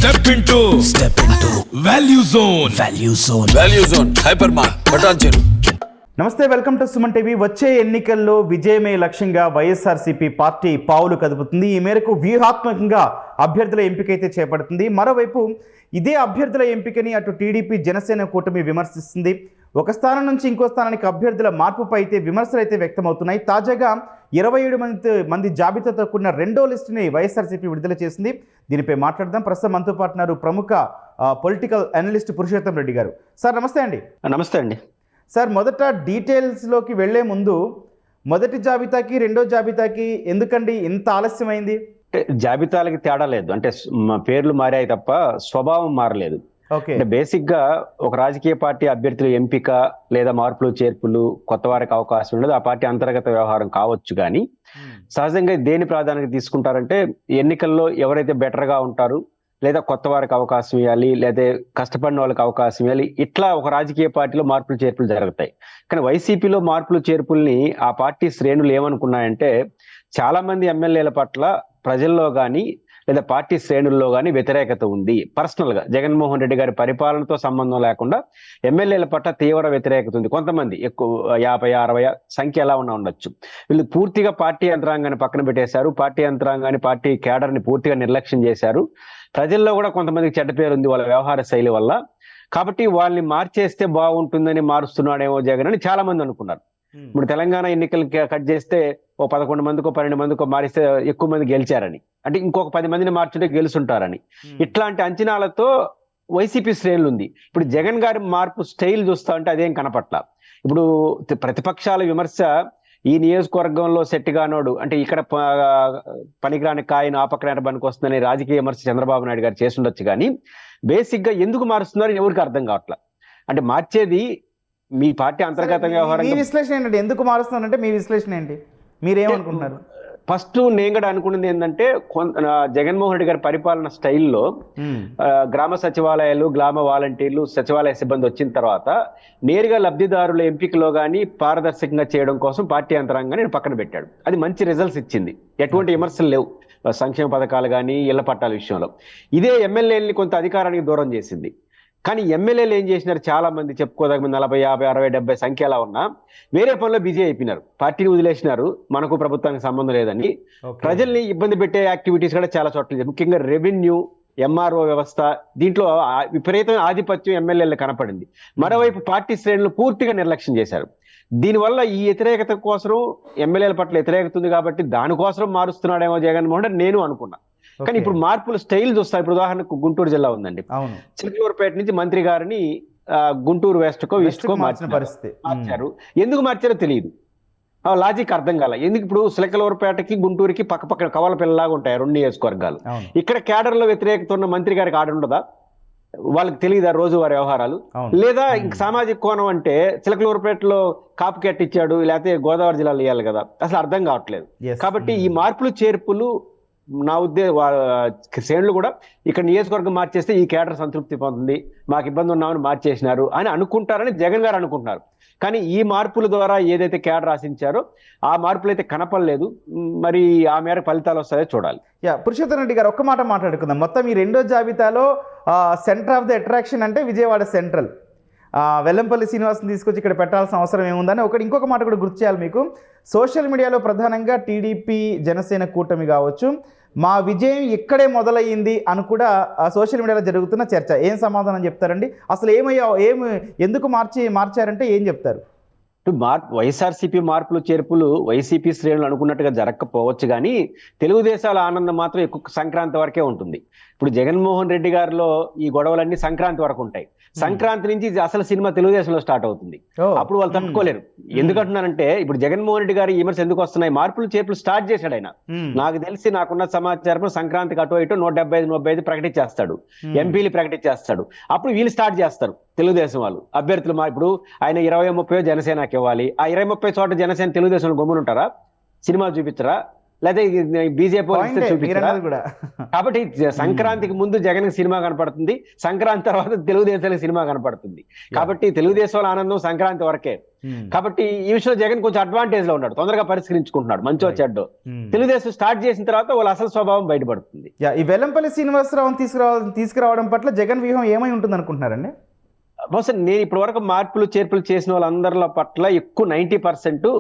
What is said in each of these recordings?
Step into Value Zone. Value zone hyper mart Patancheru. నమస్తే, welcome to Suman TV. వచ్చే ఎన్నికల్లో విజయమే లక్ష్యంగా వైఎస్ఆర్సీపీ పార్టీ పావులు కదుపుతుంది. ఈ మేరకు వ్యూహాత్మకంగా అభ్యర్థుల ఎంపికైతే చేపడుతుంది. మరోవైపు ఇదే అభ్యర్థుల ఎంపికని అటు టీడీపీ జనసేన కూటమి విమర్శిస్తుంది. ఒక స్థానం నుంచి ఇంకో స్థానానికి అభ్యర్థుల మార్పుపై అయితే విమర్శలు అయితే వ్యక్తమవుతున్నాయి. తాజాగా 27 మంది జాబితాతో కూడిన రెండో లిస్టుని వైఎస్ఆర్సీపీ విడుదల చేసింది. దీనిపై మాట్లాడదాం. ప్రస్తుతం మనతో పాటు ఉన్నారు ప్రముఖ పొలిటికల్ అనలిస్ట్ పురుషోత్తం రెడ్డి గారు. సార్ నమస్తే అండి. నమస్తే అండి. సార్, మొదట డీటెయిల్స్లోకి వెళ్లే ముందు మొదటి జాబితాకి రెండో జాబితాకి ఎందుకండి ఇంత ఆలస్యమైంది? జాబితాలకి తేడా లేదు, అంటే పేర్లు మారాయి తప్ప స్వభావం మారలేదు. అంటే బేసిక్ గా ఒక రాజకీయ పార్టీ అభ్యర్థుల ఎంపిక లేదా మార్పులు చేర్పులు కొత్త వారికి అవకాశం ఉండదు. ఆ పార్టీ అంతర్గత వ్యవహారం కావచ్చు, కానీ సహజంగా దేని ప్రాధాన్యత తీసుకుంటారంటే ఎన్నికల్లో ఎవరైతే బెటర్ గా ఉంటారు, లేదా కొత్త వారికి అవకాశం ఇవ్వాలి, లేదా కష్టపడిన వాళ్ళకి అవకాశం ఇవ్వాలి, ఇట్లా ఒక రాజకీయ పార్టీలో మార్పులు చేర్పులు జరుగుతాయి. కానీ వైసీపీలో మార్పులు చేర్పుల్ని ఆ పార్టీ శ్రేణులు ఏమనుకున్నాయంటే, చాలా మంది ఎమ్మెల్యేల పట్ల ప్రజల్లో కానీ లేదా పార్టీ శ్రేణుల్లో కానీ వ్యతిరేకత ఉంది. పర్సనల్ గా జగన్మోహన్ రెడ్డి గారి పరిపాలనతో సంబంధం లేకుండా ఎమ్మెల్యేల పట్ల తీవ్ర వ్యతిరేకత ఉంది. కొంతమంది ఎక్కువ 50-60 సంఖ్య ఎలా ఉండొచ్చు. వీళ్ళు పూర్తిగా పార్టీ యంత్రాంగాన్ని పక్కన పెట్టేశారు. పార్టీ యంత్రాంగాన్ని, పార్టీ కేడర్ ని పూర్తిగా నిర్లక్ష్యం చేశారు. ప్రజల్లో కూడా కొంతమందికి చెడ్డ పేరు ఉంది వాళ్ళ వ్యవహార శైలి వల్ల. కాబట్టి వాళ్ళని మార్చేస్తే బాగుంటుందని మారుస్తున్నాడేమో జగన్ అని చాలా మంది అనుకున్నారు. ఇప్పుడు తెలంగాణ ఎన్నికలు కట్ చేస్తే 11 మందికో 12 మందికో మారిస్తే ఎక్కువ మంది గెలిచారని, అంటే ఇంకొక 10 మందిని మార్చుంటే గెలుచుంటారని, ఇట్లాంటి అంచనాలతో వైసీపీ శ్రేణులు ఉంది. ఇప్పుడు జగన్ గారి మార్పు స్టైల్ చూస్తా ఉంటే అదేం కనపట్ల. ఇప్పుడు ప్రతిపక్షాల విమర్శ, ఈ నియోజకవర్గంలో సెట్ గానోడు, అంటే ఇక్కడ పనికిరాని కాయను ఆపకరాని పనికి వస్తుందని రాజకీయ విమర్శ చంద్రబాబు నాయుడు గారు చేస్తుండొచ్చు, కానీ బేసిక్ గా ఎందుకు మారుస్తున్నారు ఎవరికి అర్థం కావట్లా. అంటే మార్చేది మీ పార్టీ అంతర్గత వ్యవహారం. మీ విశ్లేషణ ఏంటంటే ఎందుకు మారుస్తున్నారంటే మీ విశ్లేషణ ఏంటి? మీరేమనుకుంటున్నారు? ఫస్ట్ నేను కూడా అనుకున్నది ఏంటంటే, జగన్మోహన్ రెడ్డి గారి పరిపాలన స్టైల్లో గ్రామ సచివాలయాలు, గ్రామ వాలంటీర్లు, సచివాలయ సిబ్బంది వచ్చిన తర్వాత నేరుగా లబ్ధిదారుల ఎంపికలో కానీ పారదర్శకంగా చేయడం కోసం పార్టీ యంత్రాంగాన్ని నేను పక్కన పెట్టాడు. అది మంచి రిజల్ట్స్ ఇచ్చింది, ఎటువంటి విమర్శలు లేవు. సంక్షేమ పథకాలు కానీ ఇళ్ల పట్టాల విషయంలో ఇదే ఎమ్మెల్యేలని కొంత అధికారానికి దూరం చేసింది. కానీ ఎమ్మెల్యేలు ఏం చేసినారు, చాలా మంది చెప్పుకోదగ్గ 40, 50, 60, 70 సంఖ్య ఎలా ఉన్నా వేరే పనిలో బిజీ అయిపోయినారు. పార్టీని వదిలేసినారు, మనకు ప్రభుత్వానికి సంబంధం లేదని. ప్రజల్ని ఇబ్బంది పెట్టే యాక్టివిటీస్ కూడా చాలా చోట్ల, ముఖ్యంగా రెవెన్యూ, ఎంఆర్ఓ వ్యవస్థ, దీంట్లో విపరీతమైన ఆధిపత్యం ఎమ్మెల్యేలు కనపడింది. మరోవైపు పార్టీ శ్రేణులు పూర్తిగా నిర్లక్ష్యం చేశారు. దీనివల్ల ఈ వ్యతిరేకత కోసం, ఎమ్మెల్యేల పట్ల వ్యతిరేకత ఉంది కాబట్టి దానికోసం మారుస్తున్నాడేమో జగన్మోహన్ రెడ్డి నేను అనుకున్నా. కానీ ఇప్పుడు మార్పుల స్టైల్ చూస్తా. ఇప్పుడు ఉదాహరణకు గుంటూరు జిల్లా ఉందండి, చిలకలూరుపేట నుంచి మంత్రి గారిని గుంటూరు వెస్ట్కో మార్చిన పరిస్థితి. మార్చారు. ఎందుకు మార్చారో తెలియదు, లాజిక్ అర్థం కాల. ఎందుకు ఇప్పుడు చిలకలూరుపేటకి గుంటూరుకి పక్క పక్కన కవల పిల్లలాగా ఉంటాయి రెండు నియోజకవర్గాలు. ఇక్కడ కేడర్ లో వ్యతిరేకత ఉన్న మంత్రి గారికి ఆడ ఉండదా? వాళ్ళకి తెలియదా రోజువారి వ్యవహారాలు? లేదా ఇంక సామాజిక కోణం అంటే చిలకలూరుపేటలో కాపు కట్టించాడు, లేకపోతే గోదావరి జిల్లాలో ఇవ్వాలి కదా, అసలు అర్థం కావట్లేదు. కాబట్టి ఈ మార్పులు చేర్పులు నా శ్రేణులు కూడా ఇక్కడ నియోజకవర్గం మార్చేస్తే ఈ కేడర్ సంతృప్తి పొందుతుంది, మాకు ఇబ్బంది ఉన్నామని మార్చేసినారు అని అనుకుంటారని జగన్ గారు అనుకుంటున్నారు. కానీ ఈ మార్పుల ద్వారా ఏదైతే కేడర్ ఆశించారో ఆ మార్పులు అయితే కనపడలేదు. మరి ఆ మేర ఫలితాలు వస్తాయో చూడాలి. పురుషోత్తం రెడ్డి గారు, ఒక్క మాట మాట్లాడుకుందాం. మొత్తం ఈ రెండో జాబితాలో సెంటర్ ఆఫ్ ద అట్రాక్షన్ అంటే విజయవాడ సెంట్రల్. వెల్లంపల్లి శ్రీనివాస్ని తీసుకొచ్చి ఇక్కడ పెట్టాల్సిన అవసరం ఏముందని ఇంకొక మాట కూడా గుర్తు చేయాలి మీకు. సోషల్ మీడియాలో ప్రధానంగా టీడీపీ జనసేన కూటమి కావచ్చు, మా విజయం ఇక్కడే మొదలయ్యింది అని కూడా సోషల్ మీడియాలో జరుగుతున్న చర్చ. ఏం సమాధానం చెప్తారండి? అసలు ఎందుకు మార్చారంటే ఏం చెప్తారు? వైఎస్ఆర్సీపీ మార్పులు చేర్పులు వైసీపీ శ్రేణులు అనుకున్నట్టుగా జరగకపోవచ్చు, కానీ తెలుగుదేశాల ఆనందం మాత్రం ఎక్కువ సంక్రాంతి వరకే ఉంటుంది. ఇప్పుడు జగన్మోహన్ రెడ్డి గారిలో ఈ గొడవలన్నీ సంక్రాంతి వరకు ఉంటాయి. సంక్రాంతి నుంచి అసలు సినిమా తెలుగుదేశంలో స్టార్ట్ అవుతుంది. అప్పుడు వాళ్ళు తట్టుకోలేరు. ఎందుకంటున్నారంటే, ఇప్పుడు జగన్మోహన్ రెడ్డి గారి విమర్శ ఎందుకు వస్తున్నాయి, మార్పులు చేర్పులు స్టార్ట్ చేశాడు ఆయన. నాకు తెలిసి నాకున్న సమాచారం సంక్రాంతికి అటు ఇటు 175 ప్రకటించేస్తాడు, ఎంపీలు ప్రకటించేస్తాడు. అప్పుడు వీళ్ళు స్టార్ట్ చేస్తారు తెలుగుదేశం వాళ్ళు అభ్యర్థులు. ఇప్పుడు ఆయన 20-30 జనసేనకి ఇవ్వాలి. ఆ 20-30 చోట జనసేన తెలుగుదేశం గమ్మునుంటారా? సినిమా చూపించరా? లేదా బీజేపీ Point ఏ, మీరన్నది కూడా. కాబట్టి సంక్రాంతికి ముందు జగన్ సినిమా కనపడుతుంది, సంక్రాంతి తర్వాత తెలుగుదేశానికి సినిమా కనపడుతుంది. కాబట్టి తెలుగుదేశం ఆనందం సంక్రాంతి వరకే. కాబట్టి ఈ విషయంలో జగన్ కొంచెం అడ్వాంటేజ్ లో ఉన్నాడు, తొందరగా పరిష్కరించుకుంటున్నాడు, మంచో చెడ్డో. తెలుగుదేశం స్టార్ట్ చేసిన తర్వాత వాళ్ళ అసలు స్వభావం బయటపడుతుంది. ఈ వెల్లంపల్లి శ్రీనివాసరావుని తీసుకురావడం పట్ల జగన్ వ్యూహం ఏమై ఉంటుంది అనుకుంటున్నారండి? బహుశా నేను ఇప్పటి వరకు మార్పులు చేర్పులు చేసిన వాళ్ళందరిలో పట్ల ఎక్కువ 90%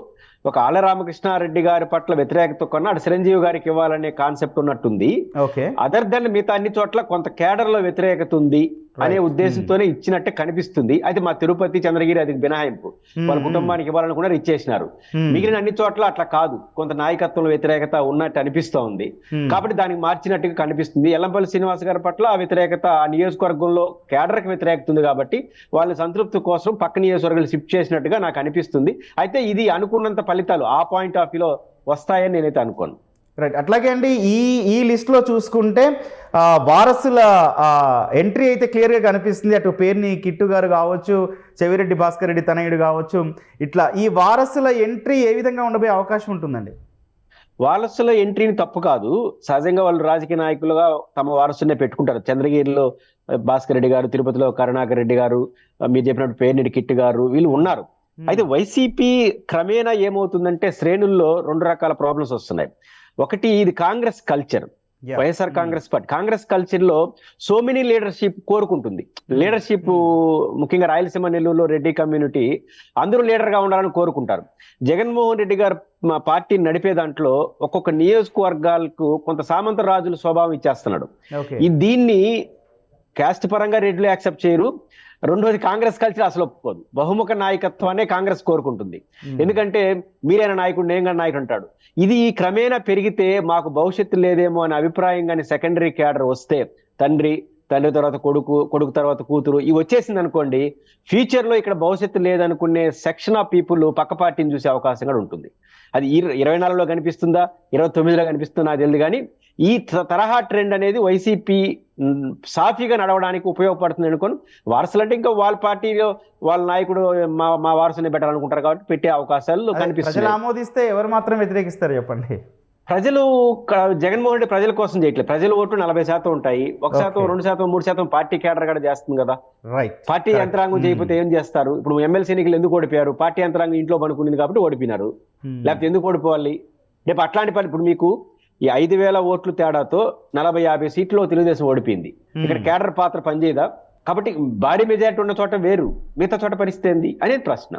ఒక ఆళ్ల రామకృష్ణారెడ్డి గారి పట్ల వ్యతిరేకత కన్నా అటు చిరంజీవి గారికి ఇవ్వాలనే కాన్సెప్ట్ ఉన్నట్టుంది. ఓకే, అదర్ దెన్ మిగతా అన్ని చోట్ల కొంత కేడర్ లో వ్యతిరేకత ఉంది అనే ఉద్దేశంతోనే ఇచ్చినట్టే కనిపిస్తుంది. అయితే మా తిరుపతి, చంద్రగిరి అది మినహాయింపు, వాళ్ళ కుటుంబానికి ఇవ్వాలనుకున్నారు, ఇచ్చేసినారు. మిగిలిన అన్ని చోట్ల అట్లా కాదు, కొంత నాయకత్వంలో వ్యతిరేకత ఉన్నట్టు అనిపిస్తూ ఉంది. కాబట్టి దానికి మార్చినట్టుగా కనిపిస్తుంది. ఎల్లంపల్లి శ్రీనివాస్ గారి పట్ల ఆ వ్యతిరేకత ఆ నియోజకవర్గంలో కేడర్కి వ్యతిరేకత ఉంది కాబట్టి వాళ్ళ సంతృప్తి కోసం పక్క నియోజకవర్గాలు షిఫ్ట్ చేసినట్టుగా నాకు అనిపిస్తుంది. అయితే ఇది అనుకున్నంత ఫలితాలు ఆ పాయింట్ ఆఫ్ వ్యూలో వస్తాయని నేనైతే అనుకోను. రైట్. అట్లాగే అండి, ఈ లిస్ట్లో చూసుకుంటే వారసుల ఎంట్రీ అయితే క్లియర్గా కనిపిస్తుంది. అటు పేర్ని కిట్టు గారు కావచ్చు, చెవిరెడ్డి భాస్కర్ రెడ్డి తనయుడు కావచ్చు, ఇట్లా ఈ వారసుల ఎంట్రీ ఏ విధంగా ఉండబోయే అవకాశం ఉంటుందండి? వారసుల ఎంట్రీని తప్పు కాదు, సహజంగా వాళ్ళు రాజకీయ నాయకులుగా తమ వారసునే పెట్టుకుంటారు. చంద్రగిరిలో భాస్కర్ రెడ్డి గారు, తిరుపతిలో కరుణాకర్ రెడ్డి గారు, మీరు చెప్పినట్టు పేర్నిడి కిట్టు గారు, వీళ్ళు ఉన్నారు. అయితే వైసీపీ క్రమేణా ఏమవుతుందంటే శ్రేణుల్లో 2 రకాల ప్రాబ్లమ్స్ వస్తున్నాయి. ఒకటి, ఇది Congress culture, YSR Congress party Congress culture లో సో మెనీ లీడర్షిప్ కోరుకుంటుంది. లీడర్షిప్ ముఖ్యంగా రాయలసీమ, నెల్లూరులో రెడ్డి కమ్యూనిటీ అందరూ లీడర్ గా ఉండాలని కోరుకుంటారు. జగన్మోహన్ రెడ్డి గారు మా పార్టీని నడిపే దాంట్లో ఒక్కొక్క నియోజకవర్గాలకు కొంత సామంత రాజుల స్వభావం ఇచ్చేస్తున్నాడు. దీన్ని క్యాస్ట్ పరంగా రెడ్లు యాక్సెప్ట్ చేయరు. రెండోది, కాంగ్రెస్ కల్చర్ అసలు ఒప్పుకోదు. బహుముఖ నాయకత్వాన్ని కాంగ్రెస్ కోరుకుంటుంది. ఎందుకంటే మీరైన నాయకుడు, నేను నాయకుడు అంటాడు. ఇది క్రమేణా పెరిగితే మాకు భవిష్యత్తు లేదేమో అనే అభిప్రాయం కానీ సెకండరీ క్యాడర్ వస్తే, తండ్రి తర్వాత కొడుకు తర్వాత కూతురు ఇవి వచ్చేసింది అనుకోండి, ఫ్యూచర్ లో ఇక్కడ భవిష్యత్తు లేదనుకునే సెక్షన్ ఆఫ్ పీపుల్ పక్క పార్టీని చూసే అవకాశం కూడా ఉంటుంది. అది 24లో కనిపిస్తుందా, 29లో కనిపిస్తుందా నాకు తెలియదు. కానీ ఈ తరహా ట్రెండ్ అనేది వైసీపీ సాఫీగా నడవడానికి ఉపయోగపడుతుంది అనుకోని, వారసులు అంటే ఇంకా వాళ్ళ పార్టీలో వాళ్ళ నాయకుడు మా వారసుని పెట్టాలనుకుంటారు కాబట్టి పెట్టే అవకాశాలు కనిపిస్తాయి. ప్రజలు ఆమోదిస్తే ఎవరు మాత్రం వ్యతిరేకిస్తారు చెప్పండి? ప్రజలు జగన్మోహన్ రెడ్డి ప్రజల కోసం చేయట్లేదు. ప్రజల ఓట్లు 40% ఉంటాయి. 1%, 2%, 3% పార్టీ కేడర్ కూడా చేస్తుంది కదా. పార్టీ యంత్రాంగం చేయకపోతే ఏం చేస్తారు? ఇప్పుడు ఎమ్మెల్సీ ఎన్నికలు ఎందుకు ఓడిపోయారు? పార్టీ యంత్రాంగం ఇంట్లో పనుకునింది కాబట్టి ఓడిపోయినారు. లేకపోతే ఎందుకు ఓడిపోవాలి? రేపు అట్లాంటి పని, ఇప్పుడు మీకు ఈ 5,000 ఓట్లు తేడాతో 40-50 సీట్లు తెలుగుదేశం ఓడిపోయింది. ఇక్కడ కేడర్ పాత్ర పనిచేయదా? కాబట్టి భారీ మెజారిటీ ఉన్న చోట వేరు, మిగతా చోట పరిస్థితి ఏంది అనేది ప్రశ్న.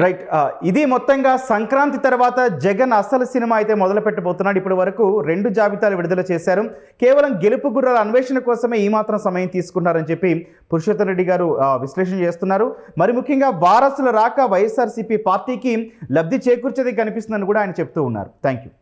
రైట్. ఇది మొత్తంగా సంక్రాంతి తర్వాత జగన్ అసలు సినిమా అయితే మొదలు పెట్టబోతున్నాడు. ఇప్పటి వరకు 2 జాబితాలు విడుదల చేశారు. కేవలం గెలుపు గుర్రాల అన్వేషణ కోసమే ఈ మాత్రం సమయం తీసుకున్నారని చెప్పి పురుషోత్తమ్ రెడ్డి గారు విశ్లేషణ చేస్తున్నారు. మరి ముఖ్యంగా వారసుల రాక వైఎస్ఆర్సీపీ పార్టీకి లబ్ధి చేకూర్చేది కనిపిస్తుందని కూడా ఆయన చెప్తూ ఉన్నారు. Thank you.